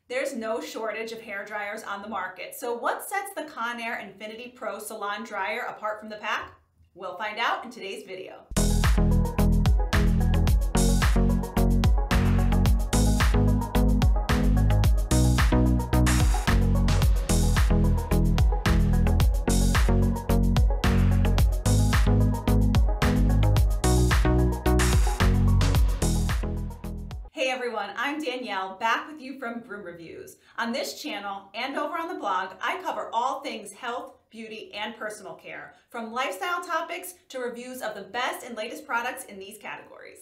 There's no shortage of hair dryers on the market. So what sets the Conair Infiniti Pro Salon Dryer apart from the pack? We'll find out in today's video. Hey everyone, I'm Danielle, back with you from GroomReviews. On this channel and over on the blog, I cover all things health, beauty, and personal care, from lifestyle topics to reviews of the best and latest products in these categories.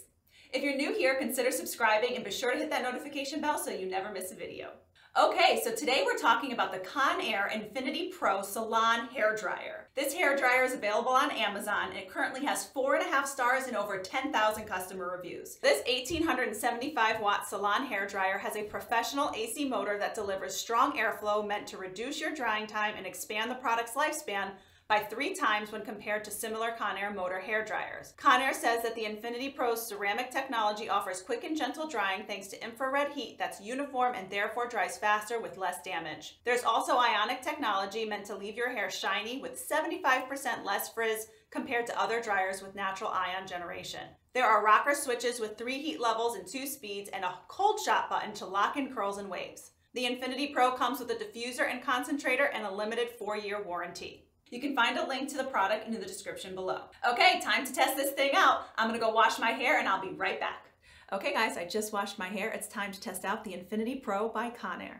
If you're new here, consider subscribing and be sure to hit that notification bell so you never miss a video. Okay, so today we're talking about the Conair Infiniti Pro Salon Hair Dryer. This hair dryer is available on Amazon and it currently has 4.5 stars and over 10,000 customer reviews. This 1875 watt salon hair dryer has a professional AC motor that delivers strong airflow meant to reduce your drying time and expand the product's lifespan by 3 times when compared to similar Conair motor hair dryers. Conair says that the Infiniti Pro's ceramic technology offers quick and gentle drying thanks to infrared heat that's uniform and therefore dries faster with less damage. There's also ionic technology meant to leave your hair shiny with 75% less frizz compared to other dryers with natural ion generation. There are rocker switches with 3 heat levels and 2 speeds and a cold shot button to lock in curls and waves. The Infiniti Pro comes with a diffuser and concentrator and a limited 4-year warranty. You can find a link to the product in the description below. Okay, time to test this thing out. I'm gonna go wash my hair and I'll be right back. Okay guys, I just washed my hair. It's time to test out the Infiniti Pro by Conair.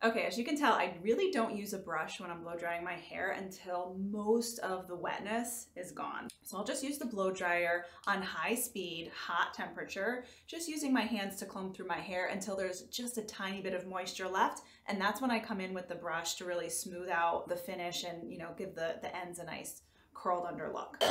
Okay, as you can tell, I really don't use a brush when I'm blow drying my hair until most of the wetness is gone. So I'll just use the blow dryer on high speed, hot temperature, just using my hands to comb through my hair until there's just a tiny bit of moisture left. And that's when I come in with the brush to really smooth out the finish and, you know, give the ends a nice curled under look.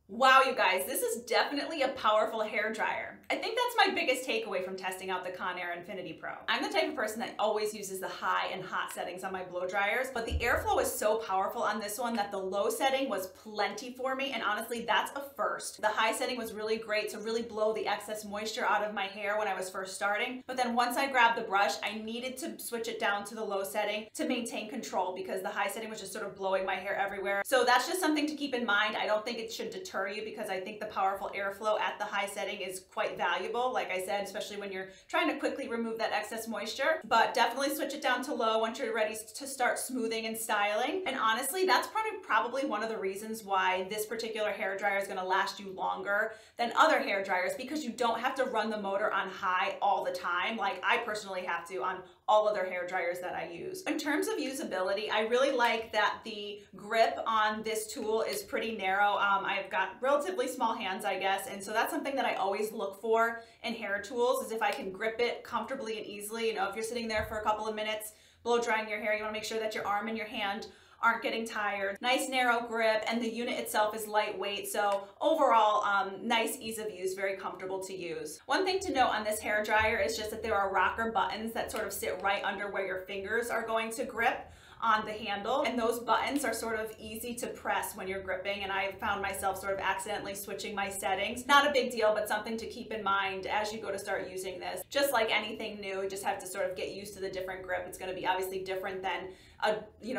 Wow, you guys, this is definitely a powerful hair dryer. I think that's my biggest takeaway from testing out the Conair Infiniti Pro. I'm the type of person that always uses the high and hot settings on my blow dryers, but the airflow is so powerful on this one that the low setting was plenty for me, and honestly, that's a first. The high setting was really great to really blow the excess moisture out of my hair when I was first starting, but then once I grabbed the brush, I needed to switch it down to the low setting to maintain control because the high setting was just sort of blowing my hair everywhere. So that's just something to keep in mind. I don't think it should deter you because I think the powerful airflow at the high setting is quite valuable, like I said, especially when you're trying to quickly remove that excess moisture. But definitely switch it down to low once you're ready to start smoothing and styling. And honestly, that's probably one of the reasons why this particular hair dryer is going to last you longer than other hair dryers, because you don't have to run the motor on high all the time like I personally have to on all other hair dryers that I use. In terms of usability, I really like that the grip on this tool is pretty narrow. I've got relatively small hands, I guess, and so that's something that I always look for in hair tools, is if I can grip it comfortably and easily. You know, if you're sitting there for a couple of minutes blow drying your hair, you want to make sure that your arm and your hand aren't getting tired. Nice narrow grip, and the unit itself is lightweight, so overall nice ease of use, very comfortable to use. One thing to note on this hair dryer is just that there are rocker buttons that sort of sit right under where your fingers are going to grip on the handle, and those buttons are sort of easy to press when you're gripping, and I found myself sort of accidentally switching my settings. Not a big deal, but something to keep in mind as you go to start using this. Just like anything new, you just have to sort of get used to the different grip. It's going to be obviously different than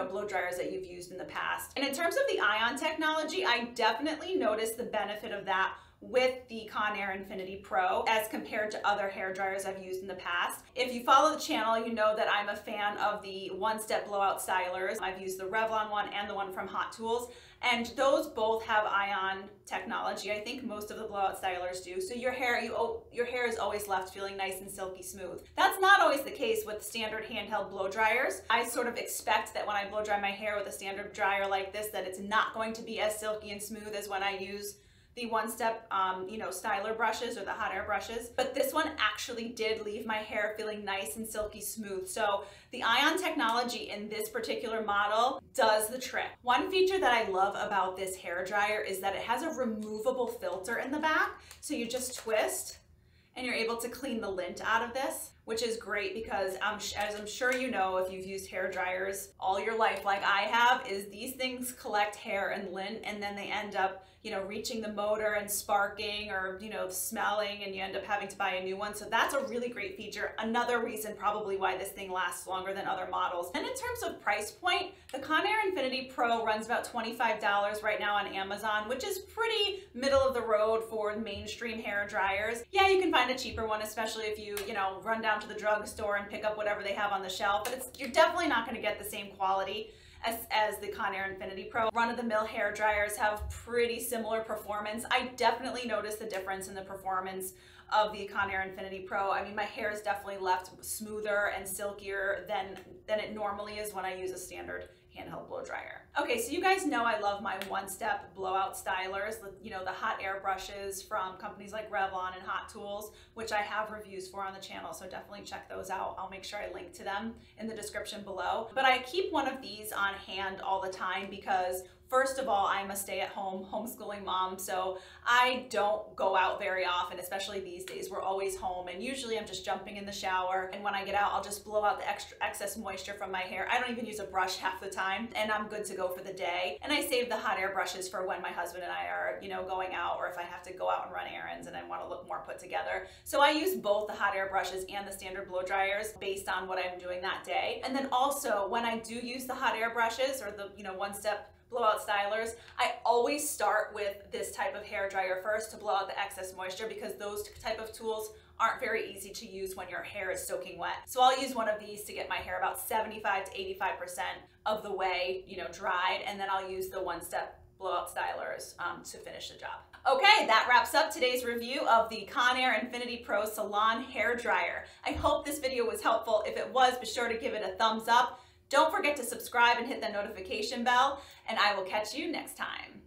blow dryers that you've used in the past. And in terms of the ion technology, I definitely noticed the benefit of that with the Conair Infiniti Pro as compared to other hair dryers I've used in the past. If you follow the channel, you know that I'm a fan of the one-step blowout stylers. I've used the Revlon one and the one from Hot Tools, and those both have ion technology. I think most of the blowout stylers do. So your hair is always left feeling nice and silky smooth. That's not always the case with standard handheld blow dryers. I sort of expect that when I blow dry my hair with a standard dryer like this, that it's not going to be as silky and smooth as when I use the one-step, styler brushes or the hot air brushes. But this one actually did leave my hair feeling nice and silky smooth. So the ion technology in this particular model does the trick. One feature that I love about this hair dryer is that it has a removable filter in the back. So you just twist and you're able to clean the lint out of this, which is great because as I'm sure you know, if you've used hair dryers all your life like I have, is these things collect hair and lint, and then they end up reaching the motor and sparking, or smelling, and you end up having to buy a new one. So that's a really great feature. Another reason probably why this thing lasts longer than other models. And in terms of price point, the Conair Infiniti Pro runs about $25 right now on Amazon, which is pretty middle of the road for mainstream hair dryers. Yeah, you can find a cheaper one, especially if you run down to the drugstore and pick up whatever they have on the shelf, but you're definitely not going to get the same quality as the Conair Infiniti Pro. Run-of-the-mill hair dryers have pretty similar performance. I definitely noticed the difference in the performance of the Conair Infiniti Pro. I mean, my hair is definitely left smoother and silkier than it normally is when I use a standard handheld blow dryer. Okay, so you guys know I love my one-step blowout stylers, the hot air brushes from companies like Revlon and Hot Tools, which I have reviews for on the channel, so definitely check those out. I'll make sure I link to them in the description below. But I keep one of these on hand all the time because first of all, I'm a stay-at-home homeschooling mom, so I don't go out very often, especially these days. We're always home, and usually I'm just jumping in the shower, and when I get out, I'll just blow out the excess moisture from my hair. I don't even use a brush half the time, and I'm good to go for the day. And I save the hot air brushes for when my husband and I are, going out, or if I have to go out and run errands and I want to look more put together. So I use both the hot air brushes and the standard blow dryers based on what I'm doing that day. And then also, when I do use the hot air brushes or the, one-step blowout stylers, I always start with this type of hair dryer first to blow out the excess moisture, because those type of tools aren't very easy to use when your hair is soaking wet. So I'll use one of these to get my hair about 75 to 85% of the way, dried, and then I'll use the one-step blowout stylers to finish the job. Okay, that wraps up today's review of the Conair Infiniti Pro Salon hair dryer. I hope this video was helpful. If it was, be sure to give it a thumbs up. Don't forget to subscribe and hit the notification bell, and I will catch you next time.